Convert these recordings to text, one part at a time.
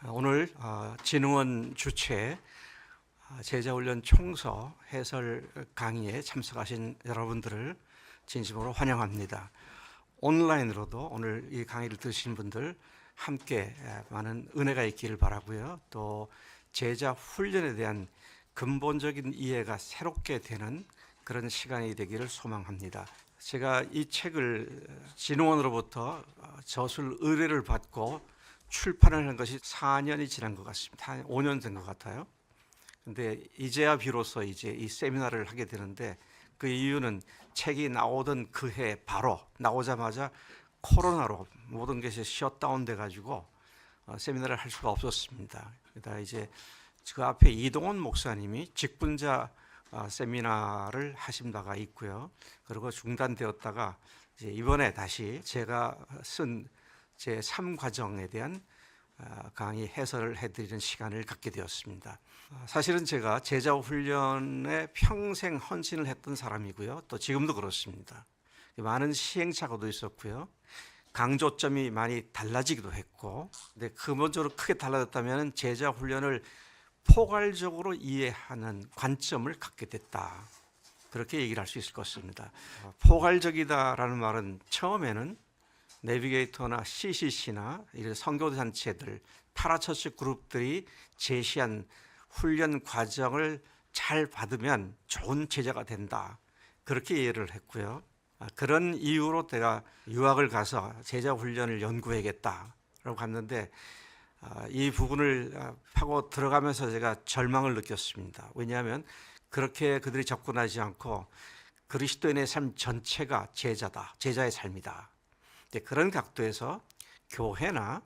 오늘 진흥원 주최 제자훈련 총서 해설 강의에 참석하신 여러분들을 진심으로 환영합니다. 온라인으로도 오늘 이 강의를 들으신 분들 함께 많은 은혜가 있기를 바라고요. 또 제자 훈련에 대한 근본적인 이해가 새롭게 되는 그런 시간이 되기를 소망합니다. 제가 이 책을 진흥원으로부터 저술 의뢰를 받고 출판을 한 것이 4년이 지난 것 같습니다. 한 5년 된 것 같아요. 근데 이제야 비로소 이제 이 세미나를 하게 되는데, 그 이유는 책이 나오던 그 해 바로 나오자마자 코로나로 모든 것이 셧다운 돼 가지고 세미나를 할 수가 없었습니다. 그러다 이제 그 앞에 이동원 목사님이 직분자 세미나를 하신 바가 있고요. 그리고 중단되었다가 이제 이번에 다시 제가 쓴 제 3과정에 대한 강의 해설을 해드리는 시간을 갖게 되었습니다. 사실은 제가 제자 훈련에 평생 헌신을 했던 사람이고요. 또 지금도 그렇습니다. 많은 시행착오도 있었고요. 강조점이 많이 달라지기도 했고, 근데 근본적으로 크게 달라졌다면 제자 훈련을 포괄적으로 이해하는 관점을 갖게 됐다. 그렇게 얘기를 할 수 있을 것 같습니다. 포괄적이다라는 말은 처음에는 내비게이터나 CCC나 이런 선교 단체들, 파라처치 그룹들이 제시한 훈련 과정을 잘 받으면 좋은 제자가 된다. 그렇게 이해를 했고요. 그런 이유로 내가 유학을 가서 제자 훈련을 연구해야겠다라고 갔는데, 이 부분을 하고 들어가면서 제가 절망을 느꼈습니다. 왜냐하면 그렇게 그들이 접근하지 않고 그리스도인의 삶 전체가 제자다, 제자의 삶이다. 그런 각도에서 교회나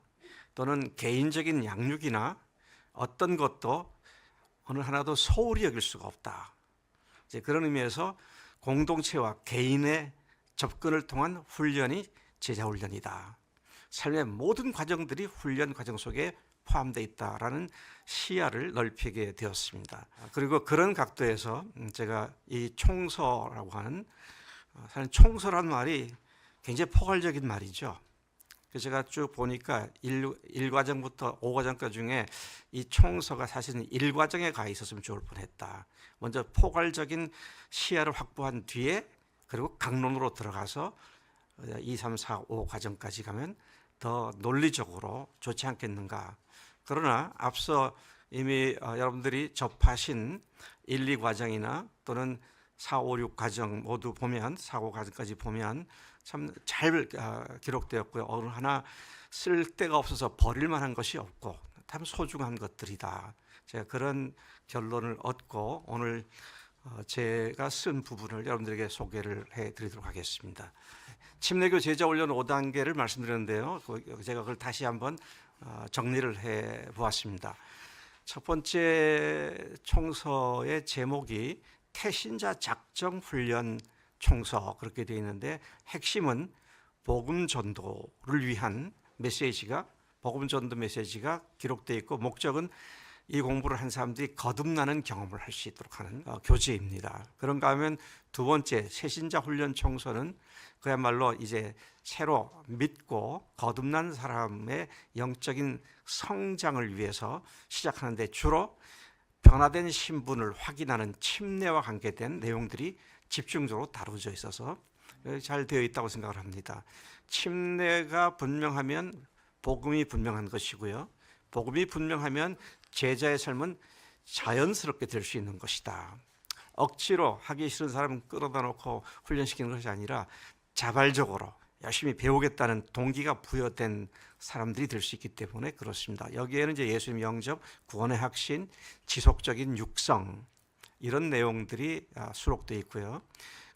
또는 개인적인 양육이나 어떤 것도 어느 하나도 소홀히 여길 수가 없다. 이제 그런 의미에서 공동체와 개인의 접근을 통한 훈련이 제자 훈련이다. 삶의 모든 과정들이 훈련 과정 속에 포함되어 있다라는 시야를 넓히게 되었습니다. 그리고 그런 각도에서 제가 이 총서라고 하는, 사실 총서란 말이 굉장히 포괄적인 말이죠. 그래서 제가 쭉 보니까 1과정부터 5과정까지 중에 이 총서가 사실은 1과정에 가 있었으면 좋을 뻔했다. 먼저 포괄적인 시야를 확보한 뒤에 그리고 강론으로 들어가서 2, 3, 4, 5과정까지 가면 더 논리적으로 좋지 않겠는가. 그러나 앞서 이미 여러분들이 접하신 1, 2과정이나 또는 4, 5, 6과정 모두 보면, 4, 5과정까지 보면 참 잘 기록되었고요. 어느 하나 쓸 데가 없어서 버릴 만한 것이 없고 참 소중한 것들이다. 제가 그런 결론을 얻고 오늘 제가 쓴 부분을 여러분들에게 소개를 해드리도록 하겠습니다. 침례교 제자훈련 5단계를 말씀드렸는데요. 제가 그걸 다시 한번 정리를 해보았습니다. 첫 번째 총서의 제목이 태신자 작정 훈련 총서, 그렇게 되어 있는데, 핵심은 복음 전도를 위한 메시지가, 복음 전도 메시지가 기록되어 있고, 목적은 이 공부를 한 사람들이 거듭나는 경험을 할 수 있도록 하는 교재입니다. 그런가 하면 두 번째 새신자 훈련 총서는 그야말로 이제 새로 믿고 거듭난 사람의 영적인 성장을 위해서 시작하는데, 주로 변화된 신분을 확인하는 침례와 관계된 내용들이 집중적으로 다루어져 있어서 잘 되어 있다고 생각을 합니다. 침례가 분명하면 복음이 분명한 것이고요. 복음이 분명하면 제자의 삶은 자연스럽게 될 수 있는 것이다. 억지로 하기 싫은 사람은 끌어다 놓고 훈련시키는 것이 아니라 자발적으로 열심히 배우겠다는 동기가 부여된 사람들이 될 수 있기 때문에 그렇습니다. 여기에는 이제 예수님 영접, 구원의 확신, 지속적인 육성, 이런 내용들이 수록되어 있고요.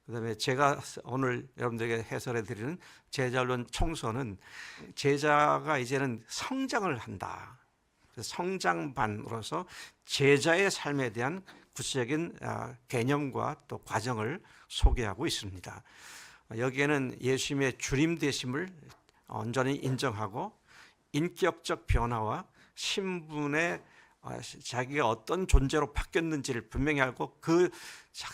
그다음에 제가 오늘 여러분들에게 해설해 드리는 제자훈련 총서는 제자가 이제는 성장을 한다. 성장반으로서 제자의 삶에 대한 구체적인 개념과 또 과정을 소개하고 있습니다. 여기에는 예수님의 주님 되심을 온전히 인정하고 인격적 변화와 신분의 자기가 어떤 존재로 바뀌었는지를 분명히 알고 그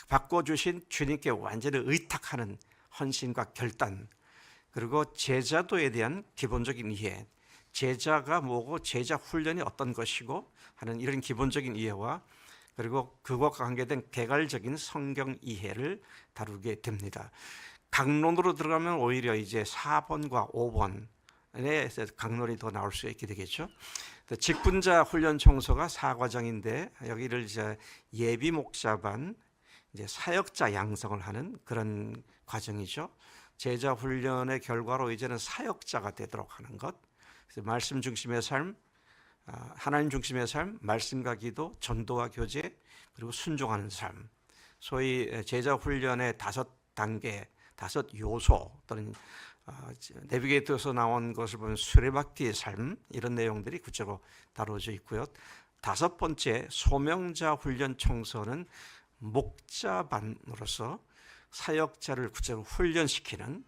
바꿔주신 주님께 완전히 의탁하는 헌신과 결단, 그리고 제자도에 대한 기본적인 이해, 제자가 뭐고 제자 훈련이 어떤 것이고 하는 이런 기본적인 이해와 그리고 그것과 관계된 개괄적인 성경 이해를 다루게 됩니다. 강론으로 들어가면 오히려 이제 4번과 5번에 강론이 더 나올 수 있게 되겠죠. 직분자 훈련 청소가 4과정인데 여기를 이제 예비 목자반 이제 사역자 양성을 하는 그런 과정이죠. 제자 훈련의 결과로 이제는 사역자가 되도록 하는 것. 그래서 말씀 중심의 삶, 하나님 중심의 삶, 말씀과 기도, 전도와 교제, 그리고 순종하는 삶. 소위 제자 훈련의 5단계, 5요소 또는 내비게이터에서 나온 것을 보면 수레바퀴의 삶 이런 내용들이 구체적으로 다뤄져 있고요. 5번째 소명자 훈련 청소는 목자반으로서 사역자를 구체적으로 훈련시키는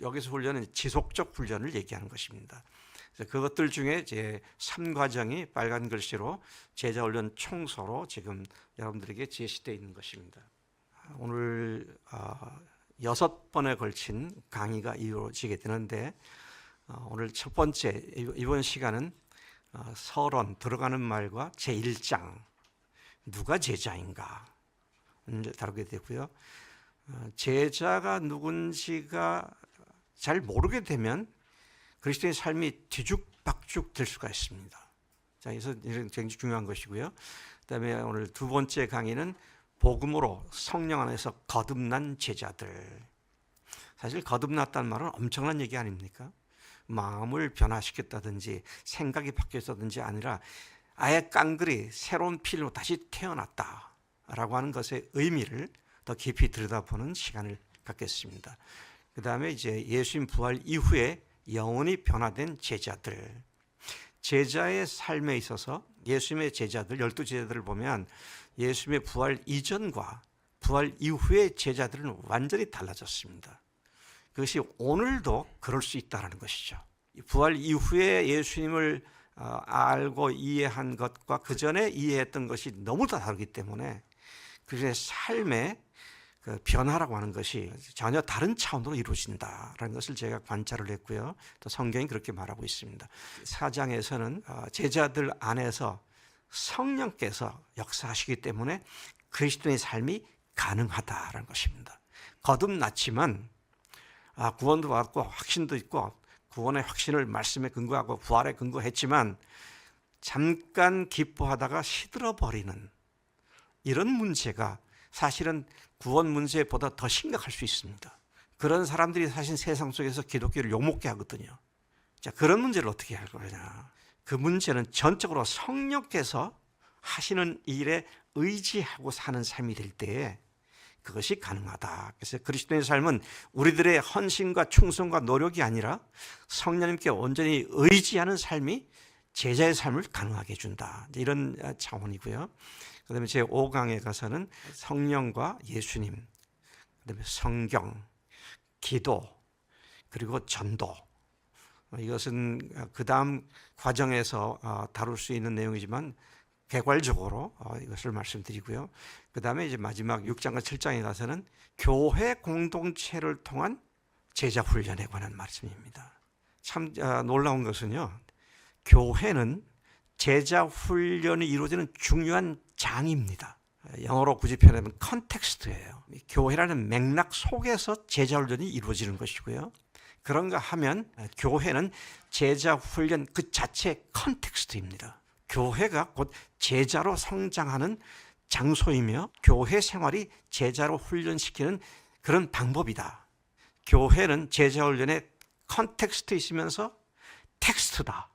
여기서 훈련은 지속적 훈련을 얘기하는 것입니다. 그래서 그것들 중에 이제 3과정이 빨간 글씨로 제자 훈련 총서로 지금 여러분들에게 제시되어 있는 것입니다. 오늘 6번에 걸친 강의가 이루어지게 되는데 오늘 첫 번째 이번 시간은 서론 들어가는 말과 제1장 누가 제자인가 다루게 되고요. 제자가 누군지가 잘 모르게 되면 그리스도의 삶이 뒤죽박죽 될 수가 있습니다. 자, 그래서 이런 굉장히 중요한 것이고요. 그다음에 오늘 두 번째 강의는 복음으로 성령 안에서 거듭난 제자들. 사실 거듭났다는 말은 엄청난 얘기 아닙니까? 마음을 변화시켰다든지 생각이 바뀌었다든지 아니라 아예 깡그리 새로운 피로 다시 태어났다라고 하는 것의 의미를 더 깊이 들여다보는 시간을 갖겠습니다. 그 다음에 이제 예수님 부활 이후에 영원히 변화된 제자들. 제자의 삶에 있어서 예수님의 제자들, 12제자들을 보면 예수님의 부활 이전과 부활 이후의 제자들은 완전히 달라졌습니다. 그것이 오늘도 그럴 수 있다는 것이죠. 부활 이후에 예수님을 알고 이해한 것과 그 전에 이해했던 것이 너무 다르기 때문에 그의 삶의 그 변화라고 하는 것이 전혀 다른 차원으로 이루어진다라는 것을 제가 관찰을 했고요. 또 성경이 그렇게 말하고 있습니다. 4장에서는 제자들 안에서 성령께서 역사하시기 때문에 그리스도의 삶이 가능하다라는 것입니다. 거듭났지만 구원도 받고 확신도 있고 구원의 확신을 말씀에 근거하고 부활에 근거했지만 잠깐 기뻐하다가 시들어버리는 이런 문제가 사실은 구원 문제보다 더 심각할 수 있습니다. 그런 사람들이 사실 세상 속에서 기독교를 욕먹게 하거든요. 자, 그런 문제를 어떻게 할 거냐? 그 문제는 전적으로 성령께서 하시는 일에 의지하고 사는 삶이 될 때에 그것이 가능하다. 그래서 그리스도의 삶은 우리들의 헌신과 충성과 노력이 아니라 성령님께 온전히 의지하는 삶이 제자의 삶을 가능하게 해준다. 이런 차원이고요. 그 다음에 제5강에 가서는 성령과 예수님, 그 다음에 성경, 기도, 그리고 전도. 이것은 그 다음 과정에서 다룰 수 있는 내용이지만 개괄적으로 이것을 말씀드리고요. 그 다음에 이제 마지막 6장과 7장에 가서는 교회 공동체를 통한 제자 훈련에 관한 말씀입니다. 참 놀라운 것은요. 교회는 제자 훈련이 이루어지는 중요한 장입니다. 영어로 굳이 표현하면 컨텍스트예요. 교회라는 맥락 속에서 제자 훈련이 이루어지는 것이고요. 그런가 하면 교회는 제자 훈련 그 자체의 컨텍스트입니다. 교회가 곧 제자로 성장하는 장소이며 교회 생활이 제자로 훈련시키는 그런 방법이다. 교회는 제자 훈련의 컨텍스트 있으면서 텍스트다.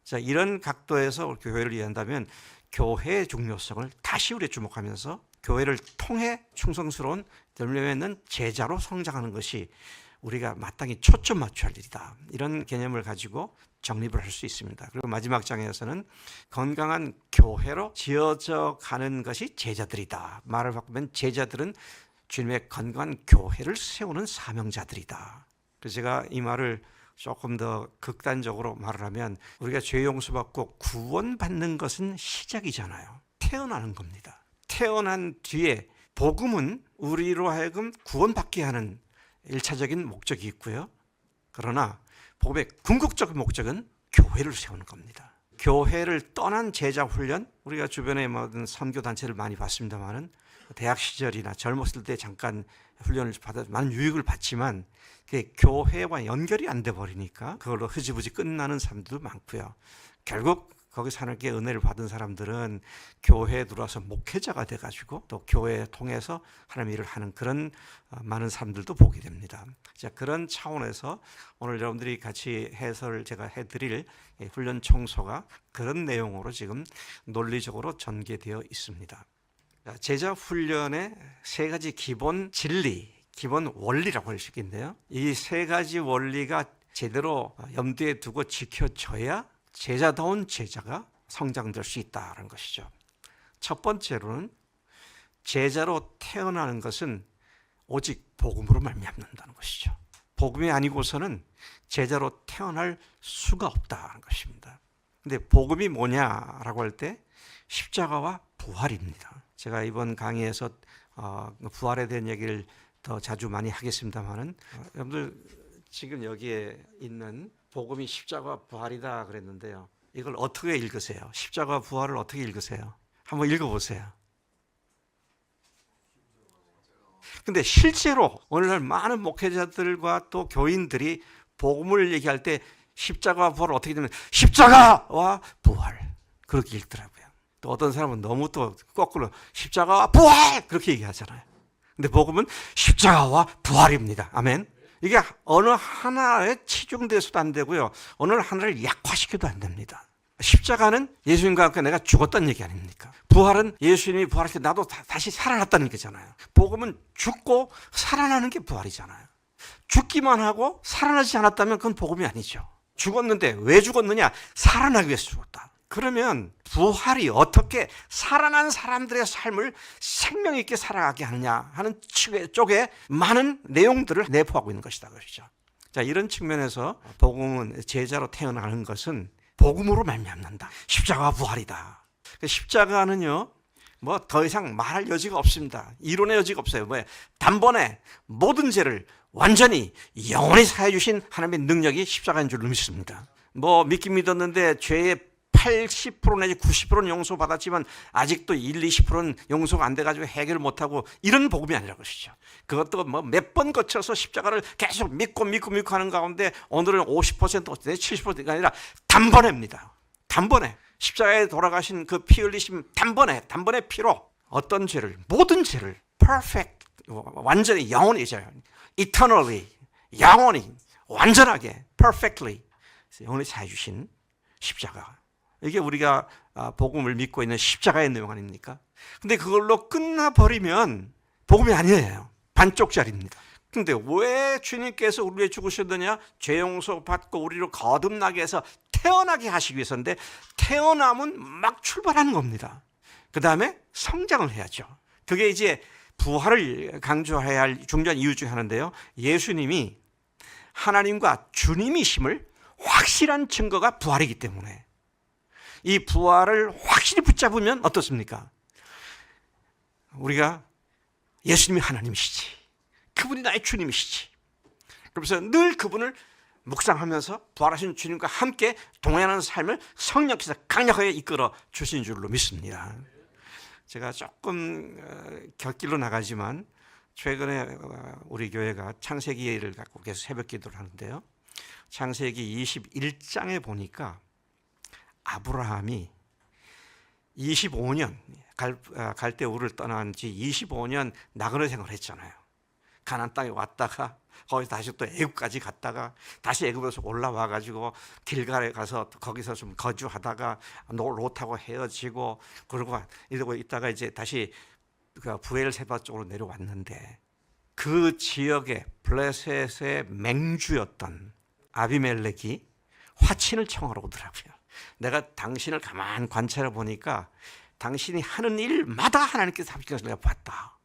자, 이런 각도에서 교회를 이해한다면 교회의 중요성을 다시 우리 주목하면서 교회를 통해 충성스러운 열매 맺는 제자로 성장하는 것이 우리가 마땅히 초점 맞춰야 할 일이다. 이런 개념을 가지고 정립을 할 수 있습니다. 그리고 마지막 장에서는 건강한 교회로 지어져 가는 것이 제자들이다. 말을 바꾸면 제자들은 주님의 건강한 교회를 세우는 사명자들이다. 그래서 제가 이 말을 조금 더 극단적으로 말을 하면 우리가 죄 용서받고 구원받는 것은 시작이잖아요. 태어나는 겁니다. 태어난 뒤에 복음은 우리로 하여금 구원받게 하는 1차적인 목적이 있고요. 그러나 복음의 궁극적인 목적은 교회를 세우는 겁니다. 교회를 떠난 제자 훈련, 우리가 주변에 모든 선교 단체를 많이 봤습니다만은 대학 시절이나 젊었을 때 잠깐 훈련을 받아 많은 유익을 받지만 그게 교회와 연결이 안 돼 버리니까 그걸로 흐지부지 끝나는 사람들도 많고요. 결국 거기서 하나님께 은혜를 받은 사람들은 교회에 들어와서 목회자가 돼가지고 또 교회 통해서 하나님 일을 하는 그런 많은 사람들도 보게 됩니다. 자, 그런 차원에서 오늘 여러분들이 같이 해설 제가 해드릴 훈련 청소가 그런 내용으로 지금 논리적으로 전개되어 있습니다. 제자 훈련의 세 가지 기본 진리, 기본 원리라고 할 수 있겠는데요. 이 세 가지 원리가 제대로 염두에 두고 지켜져야 제자다운 제자가 성장될 수 있다는 것이죠. 첫 번째로는 제자로 태어나는 것은 오직 복음으로 말미암는다는 것이죠. 복음이 아니고서는 제자로 태어날 수가 없다는 것입니다. 근데 복음이 뭐냐라고 할 때 십자가와 부활입니다. 제가 이번 강의에서 부활에 대한 얘기를 더 자주 많이 하겠습니다만은 여러분들 지금 여기에 있는 복음이 십자가 부활이다 그랬는데요. 이걸 어떻게 읽으세요? 십자가 부활을 어떻게 읽으세요? 한번 읽어보세요. 근데 실제로 오늘날 많은 목회자들과 또 교인들이 복음을 얘기할 때 십자가와 부활을 어떻게 되면 십자가와 부활 그렇게 읽더라고요. 또 어떤 사람은 너무 또 거꾸로 십자가와 부활 그렇게 얘기하잖아요. 근데 복음은 십자가와 부활입니다. 아멘. 이게 어느 하나에 치중돼서도 안 되고요. 어느 하나를 약화시켜도 안 됩니다. 십자가는 예수님과 함께 내가 죽었다는 얘기 아닙니까? 부활은 예수님이 부활할 때 나도 다시 살아났다는 얘기잖아요. 복음은 죽고 살아나는 게 부활이잖아요. 죽기만 하고 살아나지 않았다면 그건 복음이 아니죠. 죽었는데 왜 죽었느냐? 살아나기 위해서 죽었다. 그러면 부활이 어떻게 살아난 사람들의 삶을 생명 있게 살아가게 하느냐 하는 쪽에 많은 내용들을 내포하고 있는 것이다. 그렇죠. 자, 이런 측면에서 복음은 제자로 태어나는 것은 복음으로 말미암는다. 십자가 부활이다. 십자가는요, 뭐 더 이상 말할 여지가 없습니다. 이론의 여지가 없어요. 단번에 모든 죄를 완전히 영원히 사해 주신 하나님의 능력이 십자가인 줄 믿습니다. 믿긴 믿었는데 죄의 80% 내지 90%는 용서받았지만 아직도 20%는 용서가 안 돼가지고 해결 못하고 이런 복음이 아니라는 것이죠. 그것도 몇 번 거쳐서 십자가를 계속 믿고 하는 가운데 오늘은 50% 내지 70%가 아니라 단번에입니다. 단번에 십자가에 돌아가신 그 피 흘리심 단번에 피로 어떤 죄를 모든 죄를 perfect 완전히 영원히 eternally 영원히 완전하게 perfectly 영원히 사해 주신 십자가. 이게 우리가 복음을 믿고 있는 십자가의 내용 아닙니까? 근데 그걸로 끝나버리면 복음이 아니에요. 반쪽짜리입니다. 근데 왜 주님께서 우리를 죽으셨느냐? 죄 용서 받고 우리로 거듭나게 해서 태어나게 하시기 위해서인데 태어나면 막 출발하는 겁니다. 그 다음에 성장을 해야죠. 그게 이제 부활을 강조해야 할 중요한 이유 중에 하나인데요. 예수님이 하나님과 주님이심을 확실한 증거가 부활이기 때문에 이 부활을 확실히 붙잡으면 어떻습니까? 우리가 예수님이 하나님이시지, 그분이 나의 주님이시지. 그래서 늘 그분을 묵상하면서 부활하신 주님과 함께 동행하는 삶을 성령께서 강력하게 이끌어 주신 줄로 믿습니다. 제가 조금 곁길로 나가지만 최근에 우리 교회가 창세기를 갖고 계속 새벽 기도를 하는데요. 창세기 21장에 보니까 아브라함이 25년 갈대 우를 떠난 지 25년 나그네 생활을 했잖아요. 가나안 땅에 왔다가 거기서 다시 또 애굽까지 갔다가 다시 애굽에서 올라와 가지고 길갈에 가서 거기서 좀 거주하다가 롯하고 헤어지고 그러고 이러고 있다가 이제 다시 브엘세바 쪽으로 내려왔는데 그 지역에 블레셋의 맹주였던 아비멜렉이 화친을 청하러 오더라고요. 내가 당신을 가만 관찰해 보니까 당신이 하는 일마다 하나님께서 합격해서 내가 봤다.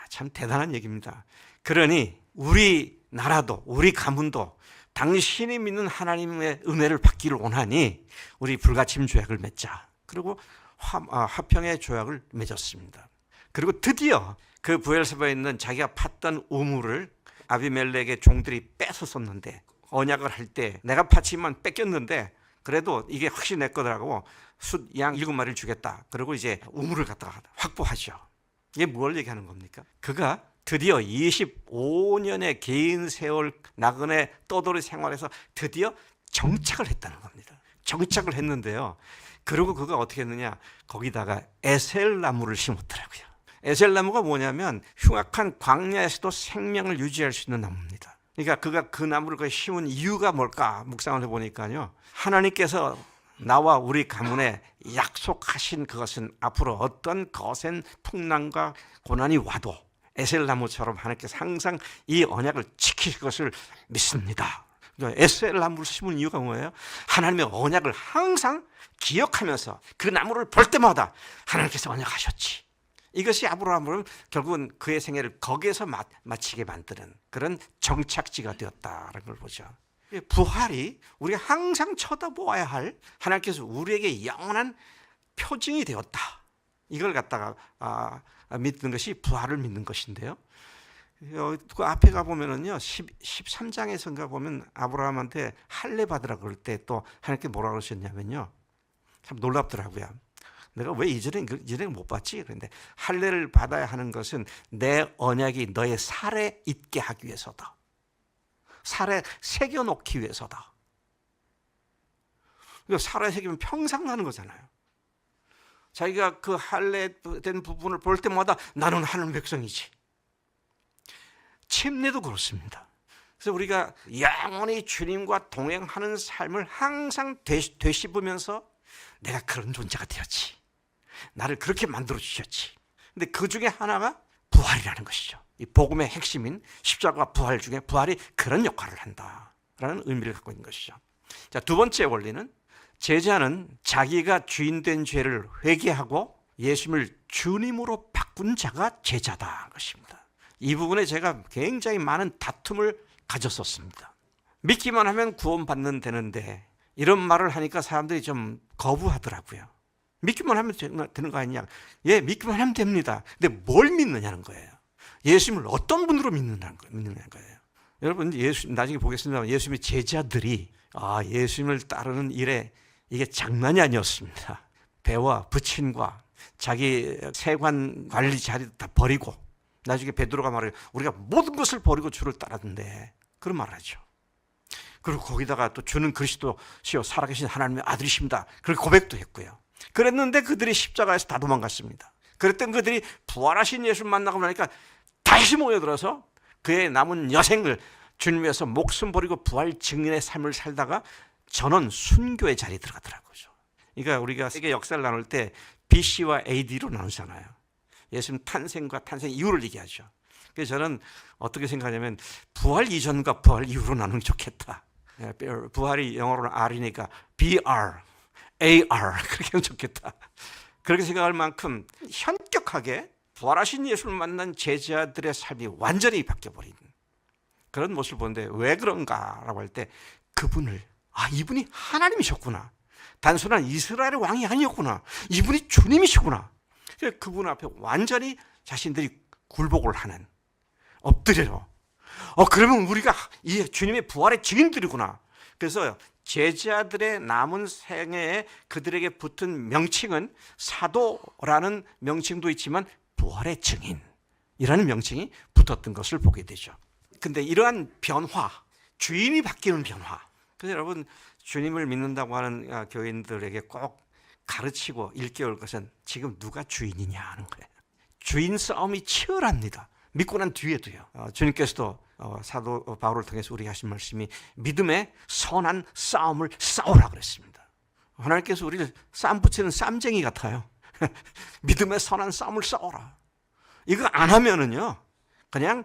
참 대단한 얘기입니다. 그러니 우리 나라도 우리 가문도 당신이 믿는 하나님의 은혜를 받기를 원하니 우리 불가침 조약을 맺자. 그리고 화평의 조약을 맺었습니다. 그리고 드디어 그 브엘세바에 있는 자기가 팠던 우물을 아비멜렉의 종들이 뺏었었는데 언약을 할 때 내가 팠지만 뺏겼는데 그래도 이게 확실히 내 거더라고. 숫 양 7마리를 주겠다. 그리고 이제 우물을 갖다가 확보하죠. 이게 뭘 얘기하는 겁니까? 그가 드디어 25년의 긴 세월 나그네 떠돌이 생활에서 드디어 정착을 했다는 겁니다. 정착을 했는데요. 그리고 그가 어떻게 했느냐? 거기다가 에셀나무를 심었더라고요. 에셀나무가 뭐냐면 흉악한 광야에서도 생명을 유지할 수 있는 나무입니다. 그러니까 그가 그 나무를 거기 심은 이유가 뭘까 묵상을 해보니까요. 하나님께서 나와 우리 가문에 약속하신 그것은 앞으로 어떤 거센 풍랑과 고난이 와도 에셀나무처럼 하나님께서 항상 이 언약을 지키실 것을 믿습니다. 에셀나무를 심은 이유가 뭐예요? 하나님의 언약을 항상 기억하면서 그 나무를 볼 때마다 하나님께서 언약하셨지. 이것이 아브라함은 결국은 그의 생애를 거기에서 마치게 만드는 그런 정착지가 되었다는 걸 보죠. 부활이 우리가 항상 쳐다보아야 할 하나님께서 우리에게 영원한 표징이 되었다. 이걸 갖다가 믿는 것이 부활을 믿는 것인데요. 그 앞에 가보면은요, 13장에서인가 보면 아브라함한테 할례 받으라 그럴 때 또 하나님께 뭐라 그러셨냐면요. 참 놀랍더라고요. 내가 왜 이전에 못 받지? 그런데 할례를 받아야 하는 것은 내 언약이 너의 살에 있게 하기 위해서다. 살에 새겨놓기 위해서다. 살에 새기면 평생 나는 거잖아요. 자기가 그 할례된 부분을 볼 때마다 나는 하나님 백성이지. 침례도 그렇습니다. 그래서 우리가 영원히 주님과 동행하는 삶을 항상 되씹으면서 내가 그런 존재가 되었지. 나를 그렇게 만들어 주셨지. 근데 그 중에 하나가 부활이라는 것이죠. 이 복음의 핵심인 십자가 부활 중에 부활이 그런 역할을 한다라는 의미를 갖고 있는 것이죠. 자, 두 번째 원리는 제자는 자기가 주인된 죄를 회개하고 예수님을 주님으로 바꾼 자가 제자다 것입니다. 이 부분에 제가 굉장히 많은 다툼을 가졌었습니다. 믿기만 하면 구원받는 되는데 이런 말을 하니까 사람들이 좀 거부하더라고요. 믿기만 하면 되는 거 아니냐? 예, 믿기만 하면 됩니다. 근데 뭘 믿느냐는 거예요. 예수님을 어떤 분으로 믿느냐는 거예요. 여러분, 나중에 보겠습니다. 예수님의 제자들이 예수님을 따르는 일에 이게 장난이 아니었습니다. 배와 부친과 자기 세관 관리 자리도 다 버리고 나중에 베드로가 말해요. 우리가 모든 것을 버리고 주를 따랐는데 그런 말을 하죠. 그리고 거기다가 또 주는 그리스도시요 살아계신 하나님의 아들이십니다. 그렇게 고백도 했고요. 그랬는데 그들이 십자가에서 다 도망갔습니다. 그랬던 그들이 부활하신 예수를 만나고 나니까 다시 모여들어서 그의 남은 여생을 주님 위해서 목숨 버리고 부활 증인의 삶을 살다가 전원 순교의 자리에 들어가더라고요. 그러니까 우리가 세계 역사를 나눌 때 BC와 AD로 나누잖아요. 예수님 탄생과 탄생 이후를 얘기하죠. 그래서 저는 어떻게 생각하냐면 부활 이전과 부활 이후로 나누는 게 좋겠다. 부활이 영어로는 R이니까 BR, AR 그렇게 하면 좋겠다. 그렇게 생각할 만큼 현격하게 부활하신 예수를 만난 제자들의 삶이 완전히 바뀌어버린 그런 모습을 보는데 왜 그런가라고 할 때 그분을 이분이 하나님이셨구나. 단순한 이스라엘의 왕이 아니었구나. 이분이 주님이시구나. 그분 앞에 완전히 자신들이 굴복을 하는 엎드려요. 그러면 우리가 이 주님의 부활의 증인들이구나. 그래서 제자들의 남은 생애에 그들에게 붙은 명칭은 사도라는 명칭도 있지만 부활의 증인이라는 명칭이 붙었던 것을 보게 되죠. 근데 이러한 변화, 주인이 바뀌는 변화. 그래서 여러분 주님을 믿는다고 하는 교인들에게 꼭 가르치고 일깨울 것은 지금 누가 주인이냐 하는 거예요. 주인 싸움이 치열합니다. 믿고 난 뒤에도요. 주님께서도 사도 바울을 통해서 우리에게 하신 말씀이 믿음의 선한 싸움을 싸우라 그랬습니다. 하나님께서 우리를 쌈 붙이는 쌈쟁이 같아요. 믿음의 선한 싸움을 싸워라. 이거 안 하면은요, 그냥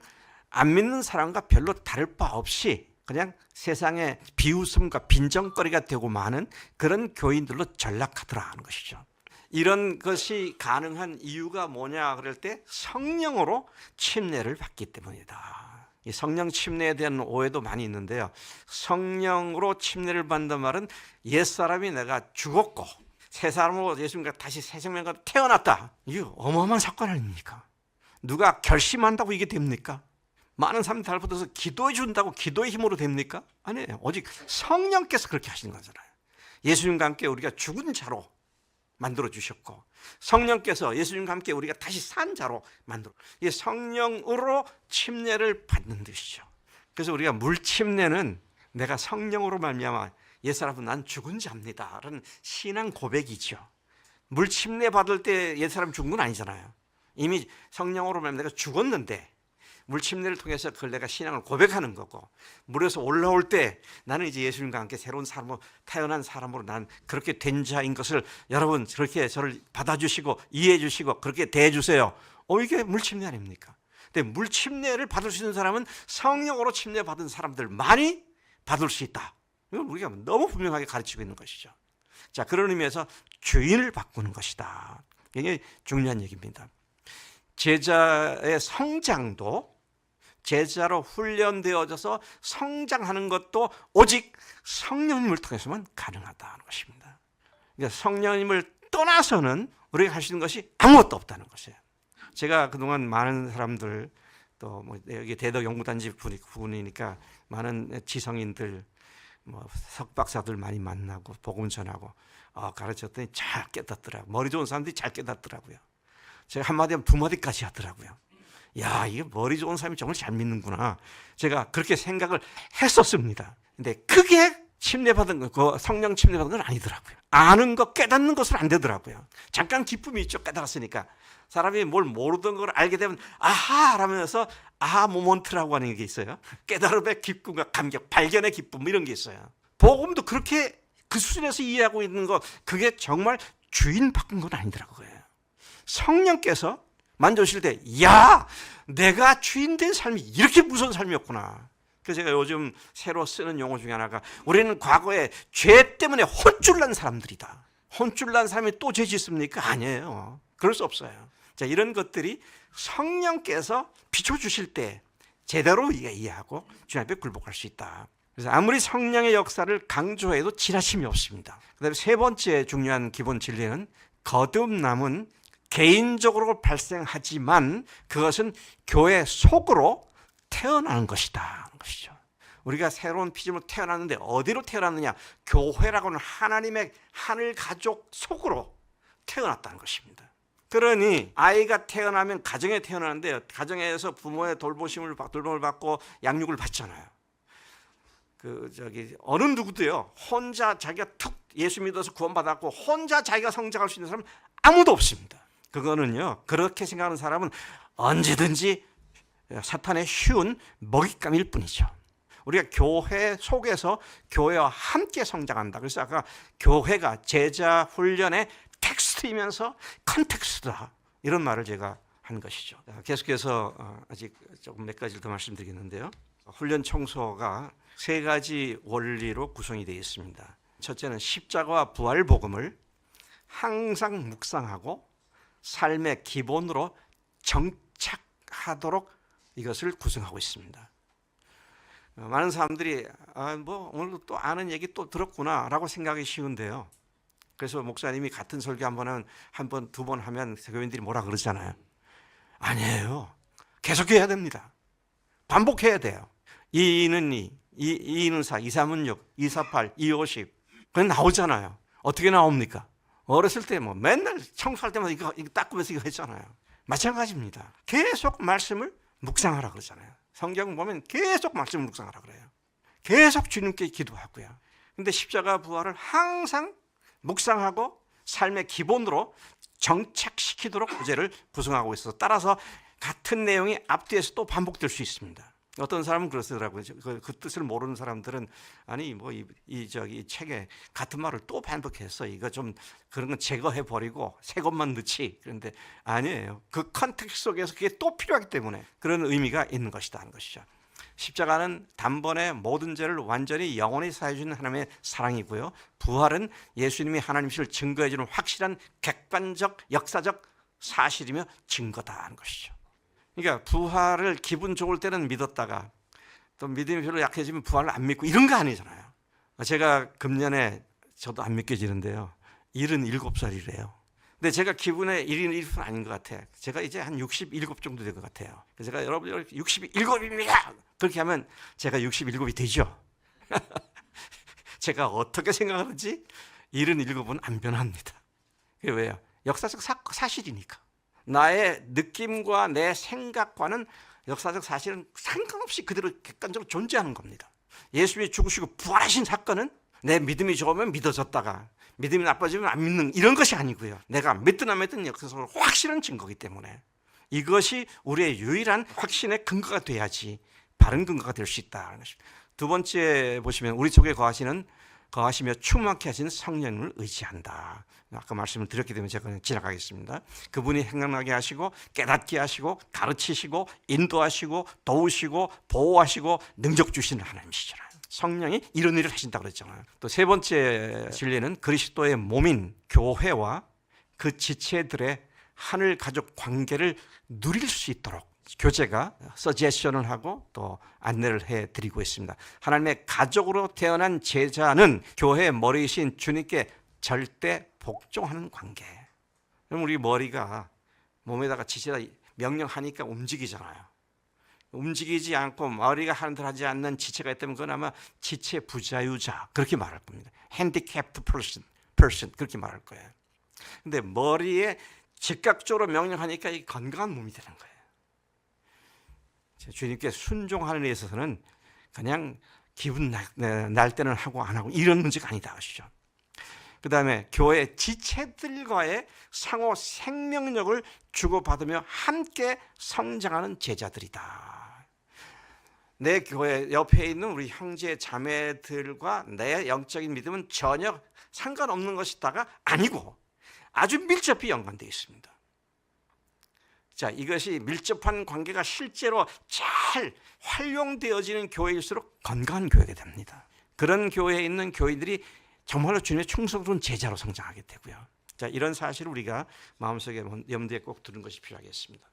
안 믿는 사람과 별로 다를 바 없이 그냥 세상에 비웃음과 빈정거리가 되고 많은 그런 교인들로 전락하더라 하는 것이죠. 이런 것이 가능한 이유가 뭐냐 그럴 때 성령으로 침례를 받기 때문이다. 이 성령 침례에 대한 오해도 많이 있는데요. 성령으로 침례를 받는 말은 옛사람이 내가 죽었고 새 사람으로 예수님과 다시 새 생명과 태어났다. 이게 어마어마한 사건 아닙니까? 누가 결심한다고 이게 됩니까? 많은 사람들이 달붙어서 기도해 준다고 기도의 힘으로 됩니까? 아니에요. 오직 성령께서 그렇게 하시는 거잖아요. 예수님과 함께 우리가 죽은 자로 만들어 주셨고, 성령께서 예수님과 함께 우리가 다시 산 자로 만들어, 이 성령으로 침례를 받는 것이죠. 그래서 우리가 물 침례는 내가 성령으로 말미암아 옛사람은 난 죽은 자입니다 라는 신앙 고백이죠. 물 침례 받을 때 옛사람 죽은 건 아니잖아요. 이미 성령으로 말미암아 내가 죽었는데 물 침례를 통해서 그걸 내가 신앙을 고백하는 거고, 물에서 올라올 때 나는 이제 예수님과 함께 새로운 사람으로 태어난 사람으로 난 그렇게 된 자인 것을 여러분 그렇게 저를 받아주시고 이해해 주시고 그렇게 대해 주세요. 이게 물 침례 아닙니까? 근데 물 침례를 받을 수 있는 사람은 성령으로 침례 받은 사람들만이 받을 수 있다. 이건 우리가 너무 분명하게 가르치고 있는 것이죠. 자, 그런 의미에서 주인을 바꾸는 것이다. 이게 중요한 얘기입니다. 제자의 성장도, 제자로 훈련되어져서 성장하는 것도 오직 성령님을 통해서만 가능하다는 것입니다. 그러니까 성령님을 떠나서는 우리가 할 수 있는 것이 아무것도 없다는 것이에요. 제가 그동안 많은 사람들, 또 뭐 여기 대덕 연구단지 부분이니까 많은 지성인들, 뭐 석박사들 많이 만나고 복음 전하고 가르쳤더니 잘 깨닫더라고요. 머리 좋은 사람들이 잘 깨닫더라고요. 제가 한마디 하면 두 마디까지 하더라고요. 야, 이게 머리 좋은 사람이 정말 잘 믿는구나. 제가 그렇게 생각을 했었습니다. 근데 크게 침례받은 거, 그 성령 침례받은 건 아니더라고요. 아는 것, 깨닫는 것은 안 되더라고요. 잠깐 기쁨이 있죠. 깨달았으니까. 사람이 뭘 모르던 걸 알게 되면 아하 라면서 아하 모먼트라고 하는 게 있어요. 깨달음의 기쁨과 감격, 발견의 기쁨 이런 게 있어요. 복음도 그렇게 그 수준에서 이해하고 있는 거, 그게 정말 주인 바꾼 건 아니더라고요. 성령께서 만져주실 때, 야, 내가 주인 된 삶이 이렇게 무서운 삶이었구나. 그래서 제가 요즘 새로 쓰는 용어 중에 하나가, 우리는 과거에 죄 때문에 혼쭐 난 사람들이다. 혼쭐 난 사람이 또 죄 짓습니까? 아니에요. 그럴 수 없어요. 자, 이런 것들이 성령께서 비춰주실 때 제대로 우리가 이해하고 주님 앞에 굴복할 수 있다. 그래서 아무리 성령의 역사를 강조해도 지나침이 없습니다. 그다음에 세 번째 중요한 기본 진리는, 거듭남은 개인적으로 발생하지만 그것은 교회 속으로 태어나는 것이다. 것이죠. 우리가 새로운 피조물로 태어났는데 어디로 태어났느냐? 교회라고 하는 하나님의 하늘 가족 속으로 태어났다는 것입니다. 그러니 아이가 태어나면 가정에 태어나는데, 가정에서 부모의 돌보심을 받고 양육을 받잖아요. 어느 누구도요, 혼자 자기가 툭 예수 믿어서 구원받았고 혼자 자기가 성장할 수 있는 사람은 아무도 없습니다. 그거는요, 그렇게 생각하는 사람은 언제든지 사탄의 쉬운 먹잇감일 뿐이죠. 우리가 교회 속에서 교회와 함께 성장한다. 그래서 아까 교회가 제자 훈련의 텍스트이면서 컨텍스트다, 이런 말을 제가 한 것이죠. 계속해서 아직 조금 몇 가지를 더 말씀드리겠는데요. 훈련 청소가 세 가지 원리로 구성이 되어 있습니다. 첫째는 십자가와 부활 복음을 항상 묵상하고 삶의 기본으로 정착하도록 이것을 구성하고 있습니다. 많은 사람들이 오늘 또 아는 얘기 또 들었구나라고 생각이 쉬운데요. 그래서 목사님이 같은 설교 한 번, 두 번 하면 교인들이 뭐라 그러잖아요. 아니에요. 계속해야 됩니다. 반복해야 돼요. 2는 2, 2는 4, 2, 3은 6, 2, 4, 8, 2, 50. 그건 나오잖아요. 어떻게 나옵니까? 어렸을 때 맨날 청소할 때마다 이거 닦으면서 이거 했잖아요. 마찬가지입니다. 계속 말씀을 묵상하라 그러잖아요. 성경 보면 계속 말씀을 묵상하라 그래요. 계속 주님께 기도하고요. 근데 십자가 부활을 항상 묵상하고 삶의 기본으로 정착시키도록 구제를 구성하고 있어서, 따라서 같은 내용이 앞뒤에서 또 반복될 수 있습니다. 어떤 사람은 그러더라고요. 그 뜻을 모르는 사람들은 아니 이 책에 같은 말을 또 반복해서 이거 좀 그런 건 제거해 버리고 새 것만 넣지. 그런데 아니에요. 그 컨텍스트 속에서 그게 또 필요하기 때문에 그런 의미가 있는 것이다 하는 것이죠. 십자가는 단번에 모든 죄를 완전히 영원히 사해 주는 하나님의 사랑이고요. 부활은 예수님이 하나님이심을 증거해 주는 확실한 객관적 역사적 사실이며 증거다 하는 것이죠. 그러니까 부활을 기분 좋을 때는 믿었다가 또 믿음이 별로 약해지면 부활을 안 믿고 이런 거 아니잖아요. 제가 금년에 저도 안 믿겨지는데요. 77살이래요. 근데 제가 기분에 77은 아닌 것 같아요. 제가 이제 한 67 정도 된 것 같아요. 그래서 제가 여러분 67입니다. 그렇게 하면 제가 67이 되죠. 제가 어떻게 생각하는지 77은 안 변합니다. 그게 왜요? 역사적 사실이니까. 나의 느낌과 내 생각과는 역사적 사실은 상관없이 그대로 객관적으로 존재하는 겁니다. 예수님이 죽으시고 부활하신 사건은 내 믿음이 좋으면 믿어졌다가 믿음이 나빠지면 안 믿는 이런 것이 아니고요. 내가 믿든 안 믿든 역사적으로 확실한 증거이기 때문에 이것이 우리의 유일한 확신의 근거가 돼야지 바른 근거가 될 수 있다는 것입니다. 두 번째 보시면 우리 속에 거하시며 충만케 하시는 성령을 의지한다. 아까 말씀을 드렸기 때문에 제가 그냥 지나가겠습니다. 그분이 생각나게 하시고 깨닫게 하시고 가르치시고 인도하시고 도우시고 보호하시고 능력 주시는 하나님이시잖아요. 성령이 이런 일을 하신다고 그랬잖아요. 또 세 번째 진리는 그리스도의 몸인 교회와 그 지체들의 하늘 가족 관계를 누릴 수 있도록 교제가 서제션을 하고 또 안내를 해드리고 있습니다. 하나님의 가족으로 태어난 제자는 교회의 머리이신 주님께 절대 복종하는 관계. 그럼 우리 머리가 몸에다가 지체다 명령하니까 움직이잖아요. 움직이지 않고 머리가 하는 대로 하지 않는 지체가 있다면 그건 아마 지체 부자유자 그렇게 말할 겁니다. handicapped person 그렇게 말할 거예요. 근데 머리에 즉각적으로 명령하니까 이 건강한 몸이 되는 거예요. 주님께 순종하는 데 있어서는 그냥 기분 날 때는 하고 안 하고 이런 문제가 아니다 하시죠. 그 다음에 교회 지체들과의 상호 생명력을 주고받으며 함께 성장하는 제자들이다. 내 교회 옆에 있는 우리 형제 자매들과 내 영적인 믿음은 전혀 상관없는 것이다가 아니고 아주 밀접히 연관되어 있습니다. 자, 이것이 밀접한 관계가 실제로 잘 활용되어지는 교회일수록 건강한 교회가 됩니다. 그런 교회에 있는 교인들이 정말로 주님의 충성스러운 제자로 성장하게 되고요. 자, 이런 사실을 우리가 마음속에 염두에 꼭 두는 것이 필요하겠습니다.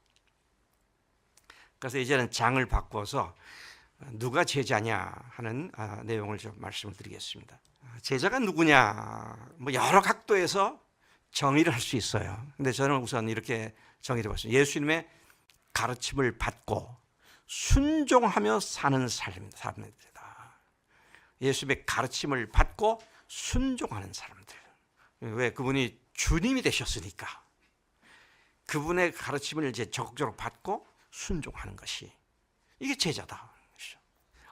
그래서 이제는 장을 바꿔서 누가 제자냐 하는 내용을 좀 말씀을 드리겠습니다. 제자가 누구냐? 뭐 여러 각도에서 정의를 할 수 있어요. 근데 저는 우선 이렇게 정의를 해봤습니다. 예수님의 가르침을 받고 순종하며 사는 삶입니다. 예수님의 가르침을 받고 순종하는 사람들. 왜? 그분이 주님이 되셨으니까 그분의 가르침을 이제 적극적으로 받고 순종하는 것이 이게 제자다.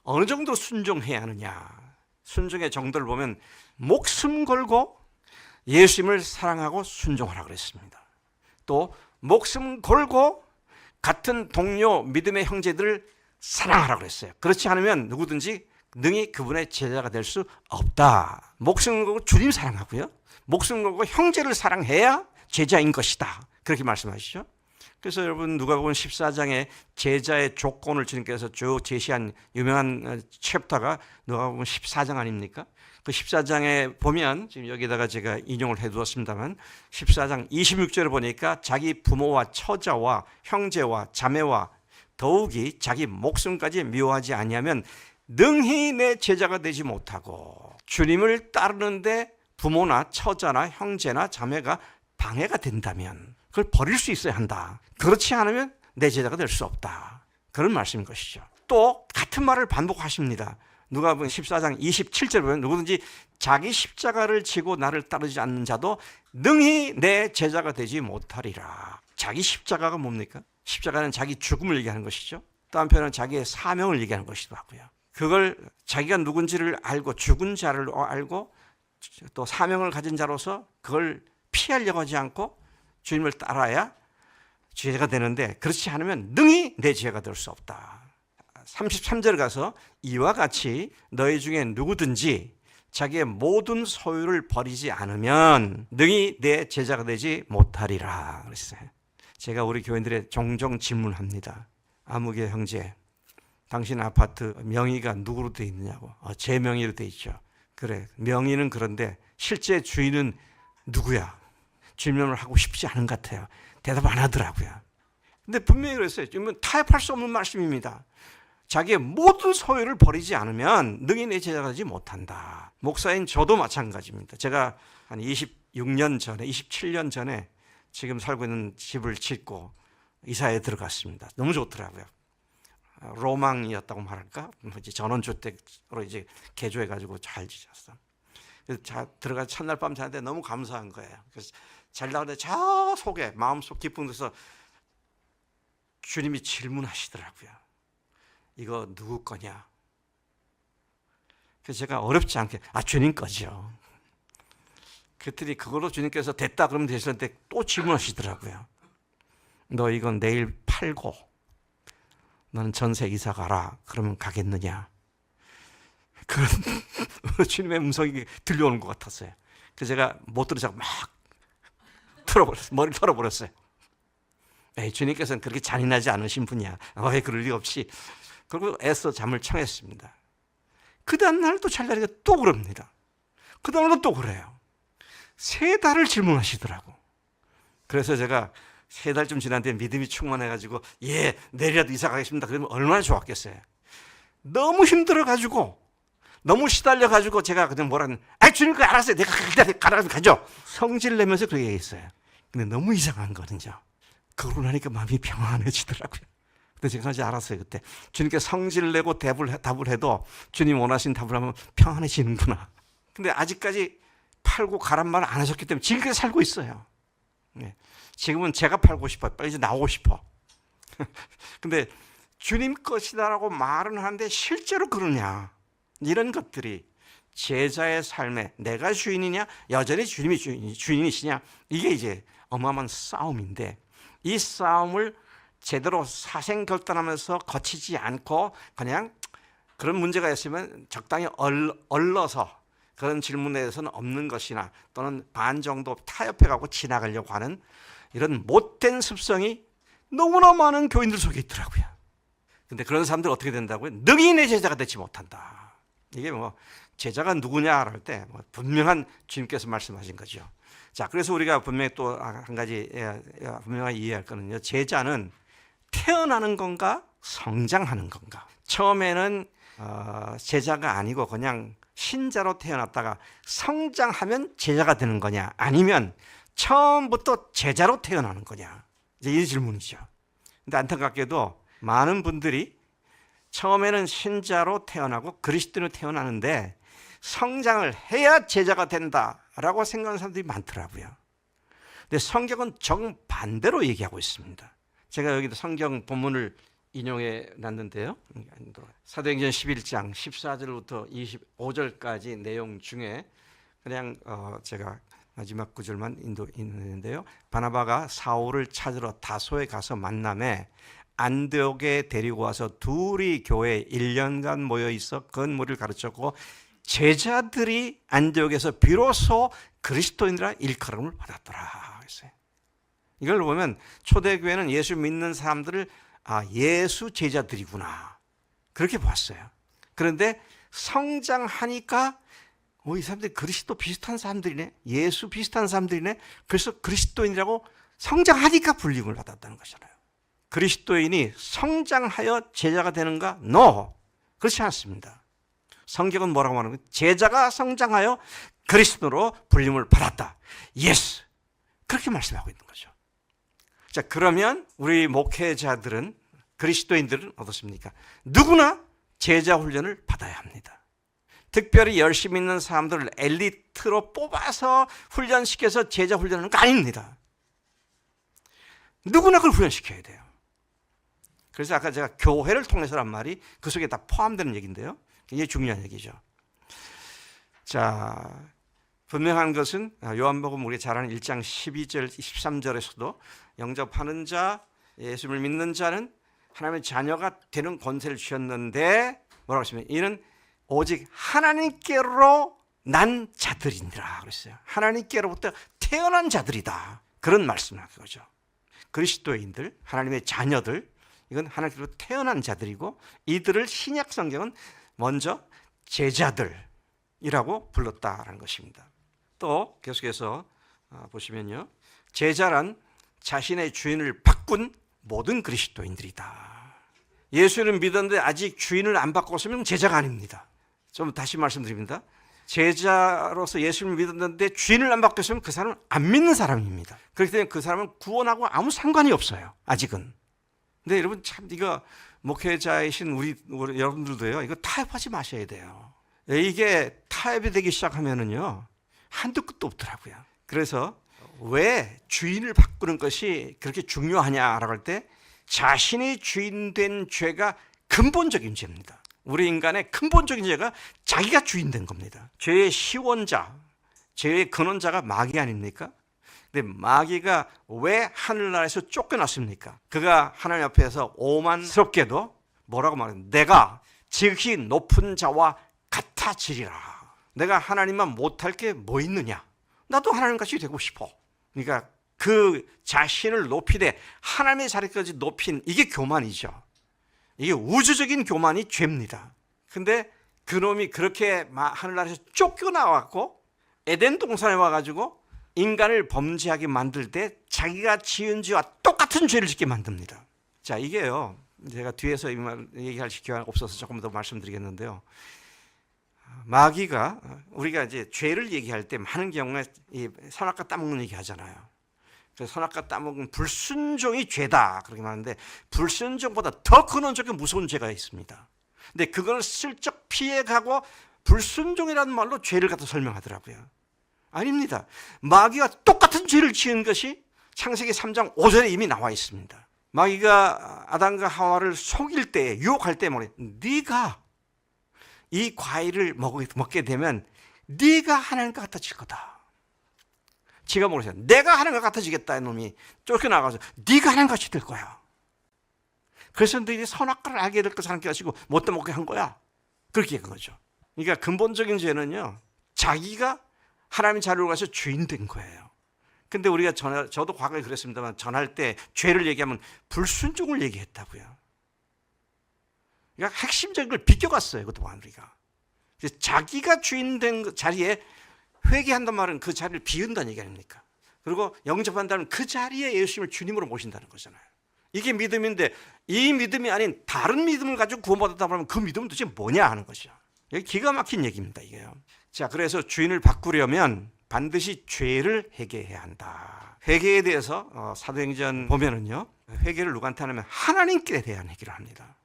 어느 정도 순종해야 하느냐? 순종의 정도를 보면 목숨 걸고 예수님을 사랑하고 순종하라 그랬습니다. 또 목숨 걸고 같은 동료 믿음의 형제들을 사랑하라 그랬어요. 그렇지 않으면 누구든지 능히 그분의 제자가 될 수 없다. 목숨 걸고 주님 사랑하고요. 목숨 걸고 형제를 사랑해야 제자인 것이다. 그렇게 말씀하시죠. 그래서 여러분 누가복음 14장에 제자의 조건을 주님께서 쭉 제시한 유명한 챕터가 누가복음 14장 아닙니까? 그 14장에 보면 지금 여기다가 제가 인용을 해두었습니다만 14장 26절을 보니까 자기 부모와 처자와 형제와 자매와 더욱이 자기 목숨까지 미워하지 아니하면 능히 내 제자가 되지 못하고 주님을 따르는데 부모나 처자나 형제나 자매가 방해가 된다면 그걸 버릴 수 있어야 한다. 그렇지 않으면 내 제자가 될 수 없다. 그런 말씀인 것이죠. 또 같은 말을 반복하십니다. 누가복음 14장 27절 보면 누구든지 자기 십자가를 지고 나를 따르지 않는 자도 능히 내 제자가 되지 못하리라. 자기 십자가가 뭡니까? 십자가는 자기 죽음을 얘기하는 것이죠. 또 한편은 자기의 사명을 얘기하는 것이기도 하고요. 그걸 자기가 누군지를 알고 죽은 자를 알고 또 사명을 가진 자로서 그걸 피하려고 하지 않고 주님을 따라야 제자가 되는데 그렇지 않으면 능히 내 제자가 될 수 없다. 33절 가서 이와 같이 너희 중에 누구든지 자기의 모든 소유를 버리지 않으면 능히 내 제자가 되지 못하리라 그랬어요. 제가 우리 교인들의 종종 질문합니다. 아무개 형제, 당신 아파트 명의가 누구로 되어 있느냐고. 제 명의로 되어 있죠. 그래, 명의는 그런데 실제 주인은 누구야? 질문을 하고 싶지 않은 것 같아요. 대답 안 하더라고요. 근데 분명히 그랬어요. 이건 타협할 수 없는 말씀입니다. 자기의 모든 소유를 버리지 않으면 능히 내 제자가 되지 못한다. 목사인 저도 마찬가지입니다. 제가 한 26년 전에, 27년 전에 지금 살고 있는 집을 짓고 이사에 들어갔습니다. 너무 좋더라고요. 로망이었다고 말할까? 전원주택으로 이제 개조해가지고 잘 지었어. 들어가 첫날 밤 자는데 너무 감사한 거예요. 그래서 잘나가는데 저 속에 마음속 깊은 데서 주님이 질문하시더라고요. 이거 누구 거냐? 그래서 제가 어렵지 않게 주님 거죠. 그랬더니 그걸로 주님께서 됐다 그러면 되셨는데 또 질문하시더라고요. 너 이건 내일 팔고 너는 전세 이사 가라. 그러면 가겠느냐? 그런 주님의 음성이 들려오는 것 같았어요. 그래서 제가 못 들으자고 막 털어버렸어요. 머리를 털어버렸어요. 에이, 주님께서는 그렇게 잔인하지 않으신 분이야. 왜 그럴 리 없이. 그리고 애써 잠을 청했습니다. 그 다음날 또 찰나리가 또 그럽니다. 그 다음날은 또 그래요. 3달을 질문하시더라고. 그래서 제가 3달쯤 지났는데 믿음이 충만해가지고 내일이라도 이사 가겠습니다. 그러면 얼마나 좋았겠어요. 너무 힘들어가지고 너무 시달려가지고 제가 그냥 뭐라는 주님 그거 알았어요. 내가 가라면 가죠. 성질 내면서 그렇게 얘기했어요. 근데 너무 이상한 거는요. 그러고 나니까 마음이 평안해지더라고요. 근데 제가 이제 알았어요. 그때 주님께 성질 내고 답을 해도 주님 원하신 답을 하면 평안해지는구나. 근데 아직까지 팔고 가란 말을 안 하셨기 때문에 지금까지 살고 있어요. 지금은 제가 팔고 싶어요. 빨리 이제 나오고 싶어. 근데 주님 것이다라고 말은 하는데 실제로 그러냐? 이런 것들이 제자의 삶에 내가 주인이냐, 여전히 주님이 주인이시냐, 이게 이제 어마어마한 싸움인데 이 싸움을 제대로 사생결단하면서 거치지 않고 그냥 그런 문제가 있으면 적당히 얼러서 그런 질문에 대해서는 없는 것이나 또는 반 정도 타협해 가고 지나가려고 하는 이런 못된 습성이 너무나 많은 교인들 속에 있더라고요. 근데 그런 사람들 어떻게 된다고요? 능히 내 제자가 되지 못한다. 이게 제자가 누구냐 할 때 분명한 주님께서 말씀하신 거죠. 자, 그래서 우리가 분명히 또 한 가지 분명하게 이해할 거는요. 제자는 태어나는 건가 성장하는 건가. 처음에는 제자가 아니고 그냥 신자로 태어났다가 성장하면 제자가 되는 거냐, 아니면 처음부터 제자로 태어나는 거냐, 이제 이 질문이죠. 근데 안타깝게도 많은 분들이 처음에는 신자로 태어나고 그리스도인으로 태어나는데 성장을 해야 제자가 된다라고 생각하는 사람들이 많더라고요. 근데 성경은 정반대로 얘기하고 있습니다. 제가 여기도 성경 본문을 인용해 놨는데요. 사도행전 11장 14절부터 25절까지 내용 중에 그냥 제가 마지막 구절만 인도했는데요. 바나바가 사울을 찾으러 다소에 가서 만남에 안디옥에 데리고 와서 둘이 교회에 1년간 모여 있어 건물을 가르쳤고 제자들이 안디옥에서 비로소 그리스도인이라 일컬음을 받았더라. 이걸 보면 초대교회는 예수 믿는 사람들을 예수 제자들이구나 그렇게 봤어요. 그런데 성장하니까 이 사람들이 그리스도 비슷한 사람들이네, 예수 비슷한 사람들이네, 그래서 그리스도인이라고 성장하니까 불림을 받았다는 것이잖아요. 그리스도인이 성장하여 제자가 되는가? No, 그렇지 않습니다. 성경은 뭐라고 말하는 거예요? 제자가 성장하여 그리스도로 불림을 받았다. Yes, 그렇게 말씀하고 있는 거죠. 자, 그러면 우리 목회자들은, 그리스도인들은 어떻습니까? 누구나 제자 훈련을 받아야 합니다. 특별히 열심히 있는 사람들을 엘리트로 뽑아서 훈련시켜서 제자 훈련하는 거 아닙니다. 누구나 그걸 훈련시켜야 돼요. 그래서 아까 제가 교회를 통해서란 말이 그 속에 다 포함되는 얘기인데요. 굉장히 중요한 얘기죠. 자, 분명한 것은 요한복음 우리가 잘 아는 1장 12절, 13절에서도 영접하는 자, 예수를 믿는 자는 하나님의 자녀가 되는 권세를 주셨는데 뭐라고 했습니까? 이는 오직 하나님께로 난 자들이니라 그랬어요. 하나님께로부터 태어난 자들이다. 그런 말씀을 한 거죠. 그리스도인들, 하나님의 자녀들, 이건 하나님께로 태어난 자들이고 이들을 신약 성경은 먼저 제자들이라고 불렀다라는 것입니다. 또 계속해서 보시면요. 제자란 자신의 주인을 바꾼 모든 그리스도인들이다. 예수를 믿었는데 아직 주인을 안 바꿨으면 제자가 아닙니다. 좀 다시 말씀드립니다. 제자로서 예수를 믿었는데 주인을 안 바꿨으면 그 사람은 안 믿는 사람입니다. 그렇기 때문에 그 사람은 구원하고 아무 상관이 없어요. 아직은. 근데 여러분 참 이거 목회자이신 우리 여러분들도요. 이거 타협하지 마셔야 돼요. 이게 타협이 되기 시작하면은요, 한도 끝도 없더라고요. 그래서 왜 주인을 바꾸는 것이 그렇게 중요하냐라고 할 때 자신이 주인된 죄가 근본적인 죄입니다. 우리 인간의 근본적인 죄가 자기가 주인된 겁니다. 죄의 시원자, 죄의 근원자가 마귀 아닙니까? 근데 마귀가 왜 하늘나라에서 쫓겨났습니까? 그가 하나님 앞에서 오만스럽게도 뭐라고 말해요? 내가 지극히 높은 자와 같아지리라. 내가 하나님만 못할 게 뭐 있느냐? 나도 하나님같이 되고 싶어. 그러니까 그 자신을 높이되 하나님의 자리까지 높인 이게 교만이죠. 이게 우주적인 교만이 죄입니다. 근데 그놈이 그렇게 하늘나라에서 쫓겨나왔고 에덴 동산에 와가지고 인간을 범죄하게 만들 때 자기가 지은 죄와 똑같은 죄를 짓게 만듭니다. 자, 이게요, 제가 뒤에서 이 말 얘기할 기회가 없어서 조금 더 말씀드리겠는데요. 마귀가 우리가 이제 죄를 얘기할 때 많은 경우에 이 선악과 따먹는 얘기 하잖아요. 그래서 선악과 따먹은 불순종이 죄다 그렇게 말하는데 불순종보다 더 근원적인 무서운 죄가 있습니다. 근데 그걸 슬쩍 피해가고 불순종이라는 말로 죄를 갖다 설명하더라고요. 아닙니다. 마귀가 똑같은 죄를 지은 것이 창세기 3장 5절에 이미 나와 있습니다. 마귀가 아담과 하와를 속일 때, 유혹할 때 뭐래? 네가 이 과일을 먹게 되면 네가 하나님과 같아질 거다. 지가 모르세요. 내가 하나님과 같아지겠다. 놈이 쫓겨나가서 네가 하나님같이 될 거야. 그래서 너희들이 선악과를 알게 될 것을 하나님께 하시고 못도 먹게 한 거야. 그렇게 한 거죠. 그러니까 근본적인 죄는요, 자기가 하나님 자리로 가서 주인 된 거예요. 근데 우리가 저도 과거에 그랬습니다만 전할 때 죄를 얘기하면 불순종을 얘기했다고요. 그러니까 핵심적인 걸 비껴갔어요. 그것도 우리가. 자기가 주인 된 자리에 회개한단 말은 그 자리를 비운다는 얘기 아닙니까? 그리고 영접한다는 그 자리에 예수님을 주님으로 모신다는 거잖아요. 이게 믿음인데 이 믿음이 아닌 다른 믿음을 가지고 구원받았다 그러면 그 믿음은 도대체 뭐냐 하는 것이죠. 이게 기가 막힌 얘기입니다. 이게요. 자, 그래서 주인을 바꾸려면 반드시 죄를 회개해야 한다. 회개에 대해서 사도행전 보면은요, 회개를 누구한테 하냐면 하나님께 대한 회개를 합니다.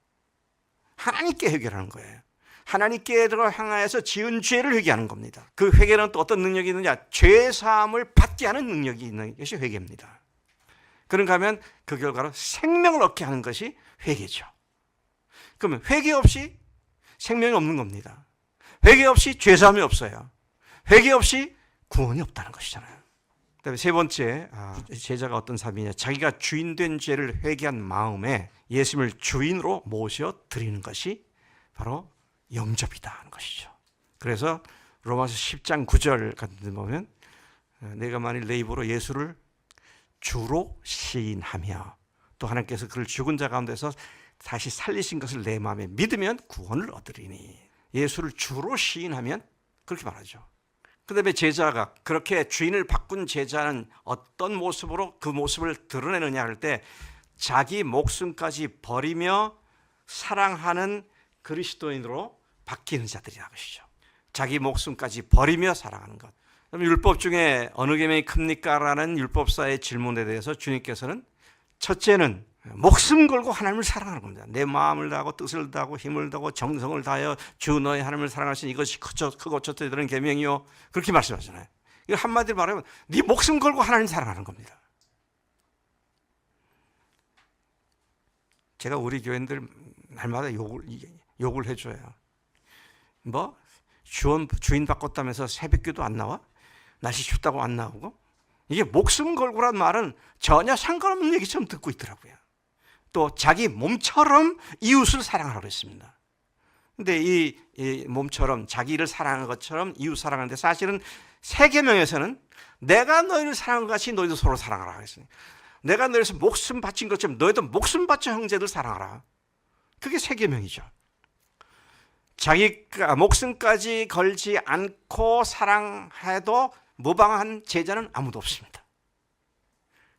하나님께 회개하는 거예요. 하나님께로 향하여서 지은 죄를 회개하는 겁니다. 그 회개는 또 어떤 능력이 있느냐? 죄 사함을 받게 하는 능력이 있는 것이 회개입니다. 그런가 하면 그 결과로 생명을 얻게 하는 것이 회개죠. 그러면 회개 없이 생명이 없는 겁니다. 회개 없이 죄 사함이 없어요. 회개 없이 구원이 없다는 것이잖아요. 그다음에 세 번째, 제자가 어떤 사람이냐? 자기가 주인된 죄를 회개한 마음에 예수님을 주인으로 모셔 드리는 것이 바로 영접이다 하는 것이죠. 그래서 로마서 10장 9절 같은 데 보면 내가 만일 내 입으로 예수를 주로 시인하며 또 하나님께서 그를 죽은 자 가운데서 다시 살리신 것을 내 마음에 믿으면 구원을 얻으리니. 예수를 주로 시인하면 그렇게 말하죠. 그 다음에 제자가 그렇게 주인을 바꾼 제자는 어떤 모습으로 그 모습을 드러내느냐 할 때 자기 목숨까지 버리며 사랑하는 그리스도인으로 바뀌는 자들이라는 것이죠. 자기 목숨까지 버리며 사랑하는 것. 그럼 율법 중에 어느 계명이 큽니까? 라는 율법사의 질문에 대해서 주님께서는 첫째는 목숨 걸고 하나님을 사랑하는 겁니다. 내 마음을 다하고 뜻을 다하고 힘을 다하고 정성을 다하여 주 너의 하나님을 사랑하신 이것이 크고 첫째 되는 계명이요. 그렇게 말씀하잖아요. 이거 한마디로 말하면 네 목숨 걸고 하나님 사랑하는 겁니다. 제가 우리 교인들 날마다 욕을 해줘요. 뭐 주인 바꿨다면서 새벽기도 안 나와? 날씨 춥다고 안 나오고? 이게 목숨 걸고란 말은 전혀 상관없는 얘기처럼 듣고 있더라고요. 또 자기 몸처럼 이웃을 사랑하라고 했습니다. 근데 이 몸처럼 자기를 사랑하는 것처럼 이웃 사랑하는데 사실은 세 계명에서는 내가 너희를 사랑한 것 같이 너희도 서로 사랑하라 했습니다. 내가 너희에서 목숨 바친 것처럼 너희도 목숨 바쳐 형제들 사랑하라. 그게 세 계명이죠. 자기가 목숨까지 걸지 않고 사랑해도 무방한 제자는 아무도 없습니다.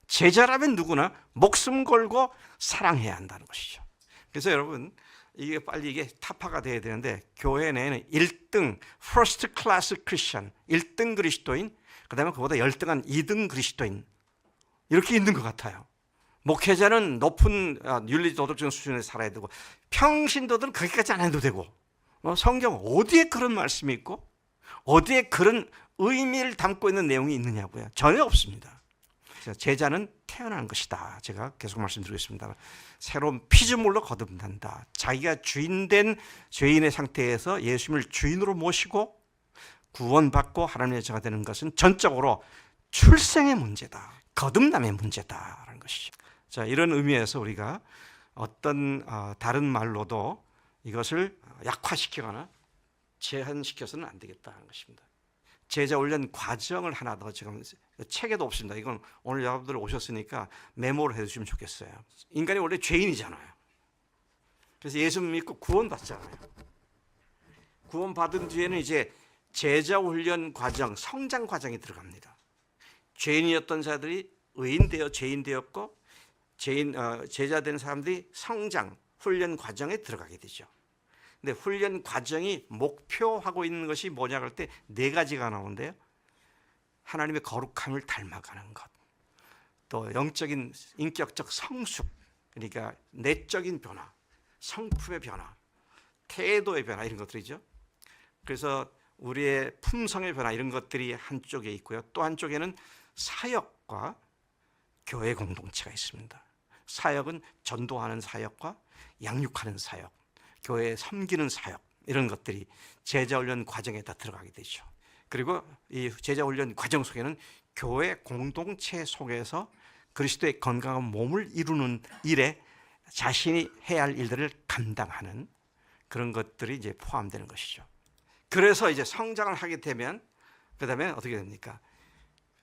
제자라면 누구나 목숨 걸고 사랑해야 한다는 것이죠. 그래서 여러분 이게 빨리 타파가 돼야 되는데 교회 내에는 1등 first class Christian 1등 그리스도인, 그 다음에 그보다 열등한 2등 그리스도인 이렇게 있는 것 같아요. 목회자는 높은 윤리 도덕적인 수준에 살아야 되고 평신도들은 거기까지 안 해도 되고 성경 어디에 그런 말씀이 있고 어디에 그런 의미를 담고 있는 내용이 있느냐고요. 전혀 없습니다. 제자는 태어난 것이다. 제가 계속 말씀드리겠습니다. 새로운 피조물로 거듭난다. 자기가 주인된 죄인의 상태에서 예수님을 주인으로 모시고 구원받고 하나님의 자가 되는 것은 전적으로 출생의 문제다. 거듭남의 문제다라는 것이죠. 자, 이런 의미에서 우리가 어떤 다른 말로도 이것을 약화시키거나 제한시켜서는 안 되겠다는 것입니다. 제자 훈련 과정을 하나 더 지금 책에도 없습니다. 이건 오늘 여러분들 오셨으니까 메모를 해주시면 좋겠어요. 인간이 원래 죄인이잖아요. 그래서 예수 믿고 구원받잖아요. 구원받은 뒤에는 이제 제자 훈련 과정, 성장 과정이 들어갑니다. 죄인이었던 자들이 의인 되어 죄인 되었고 제자 된 사람들이 성장, 훈련 과정에 들어가게 되죠. 근데 훈련 과정이 목표하고 있는 것이 뭐냐 할 때 네 가지가 나오는데요. 하나님의 거룩함을 닮아가는 것, 또 영적인 인격적 성숙, 그러니까 내적인 변화, 성품의 변화, 태도의 변화 이런 것들이죠. 그래서 우리의 품성의 변화 이런 것들이 한쪽에 있고요. 또 한쪽에는 사역과 교회 공동체가 있습니다. 사역은 전도하는 사역과 양육하는 사역, 교회에 섬기는 사역 이런 것들이 제자훈련 과정에 다 들어가게 되죠. 그리고 이 제자훈련 과정 속에는 교회 공동체 속에서 그리스도의 건강한 몸을 이루는 일에 자신이 해야 할 일들을 감당하는 그런 것들이 이제 포함되는 것이죠. 그래서 이제 성장을 하게 되면 그 다음에 어떻게 됩니까?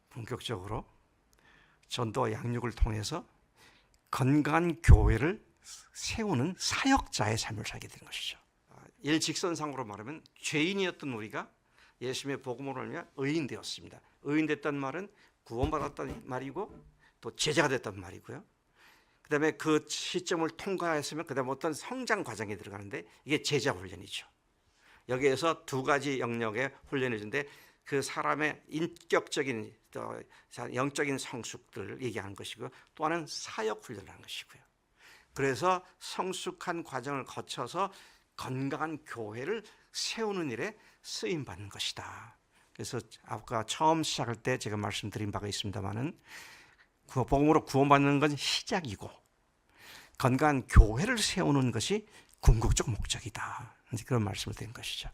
본격적으로 전도와 양육을 통해서 건강한 교회를 세우는 사역자의 삶을 살게 되는 것이죠. 일직선상으로 말하면 죄인이었던 우리가 예수님의 복음으로 말미암아 의인 되었습니다. 의인 됐다는 말은 구원받았다는 말이고 또 제자가 됐다는 말이고요. 그 다음에 그 시점을 통과했으면 그 다음에 어떤 성장 과정에 들어가는데 이게 제자 훈련이죠. 여기에서 두 가지 영역의 훈련을 주는데 그 사람의 인격적인 영적인 성숙들을 얘기하는 것이고요. 또 하나는 사역 훈련을 하는 것이고요. 그래서 성숙한 과정을 거쳐서 건강한 교회를 세우는 일에 쓰임받는 것이다. 그래서 아까 처음 시작할 때 제가 말씀드린 바가 있습니다마는 복음으로 구원받는 건 시작이고 건강한 교회를 세우는 것이 궁극적 목적이다. 그런 말씀을 드린 것이죠.